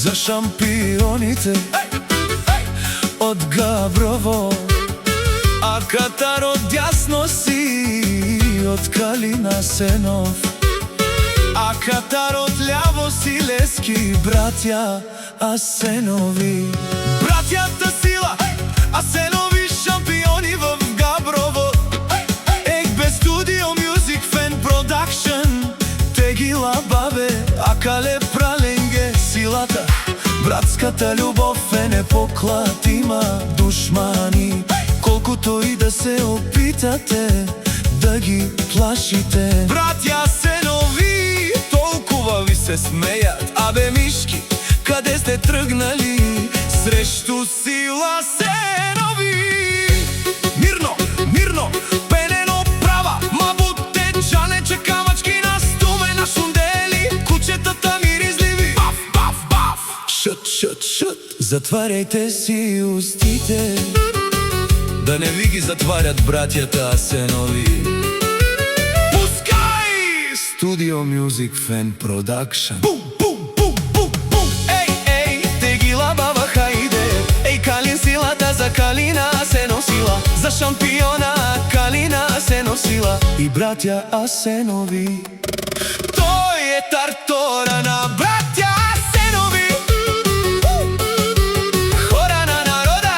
За шампионите од Габрово, а Катар од дясно си од Калина Сенов, а Катар од ляво си Лески, братја Асенови. Братјата Сила Асенови, шампиони во Габрово. Егбе Студио Мюзик Фен Продакшн, Тегила бабе, Акале праленге. Силата, братската љубов е непоклатима. Душмани, колкуто и да се опитате да ги плашите. Братја Асенови, толкова ви се смејат. Абе мишки, каде сте тргнали срешту Сила Асенови? Мирно, мирно, пенено права, мабуте джанече камачки на стумена шундели, кучетата миризливи. Баф, баф, баф, шут, шут, шут. Затваряйте си устите, да не ви ги затварят братјата Асенови. Пускај! Студио Мюзик Фен Продакшн. Бум, бум, бум, бум, бум. Ей, ей, Тегила баба хајде. Ей, Калин силата за Калина се носила, за шампиона Калина се носила и братја Асенови. Тој е тартора на братја Асенови. Хора на народа.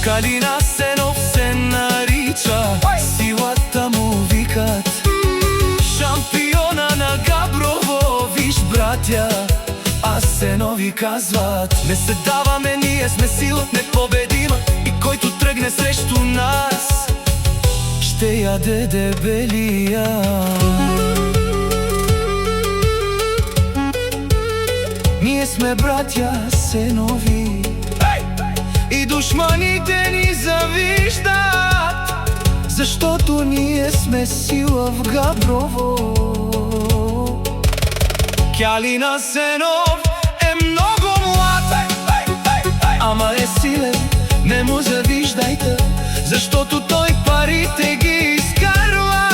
Калин Асенов се нарича, силата му викат. Шампиона на Габрово, виж братја Асенови казват. Не се даваме, ние сме сила непобедима, и којто тргне срешту нас ще јаде дебелија. Ние сме братја Асенови и душманите ни завиждат, заштото ние сме сила в Габрово. Калин Асенов е многу млад, ама е силен, не му завиждајте, заштото тој парите ги изкарва,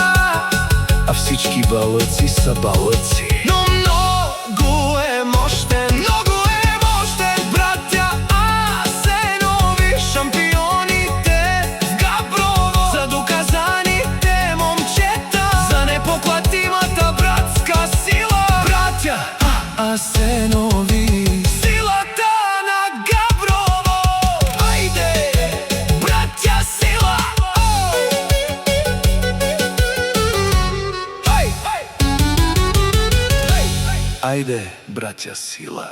а всички балъци са балъци. Но многу е мощен, многу е мощен братја Асенови, шампионите в Габрово, за доказаните момчета, за непоклатимата братска сила. Братја Асенови, силата на Габрово. Ајде, братја Сила. Ајде, братја Сила.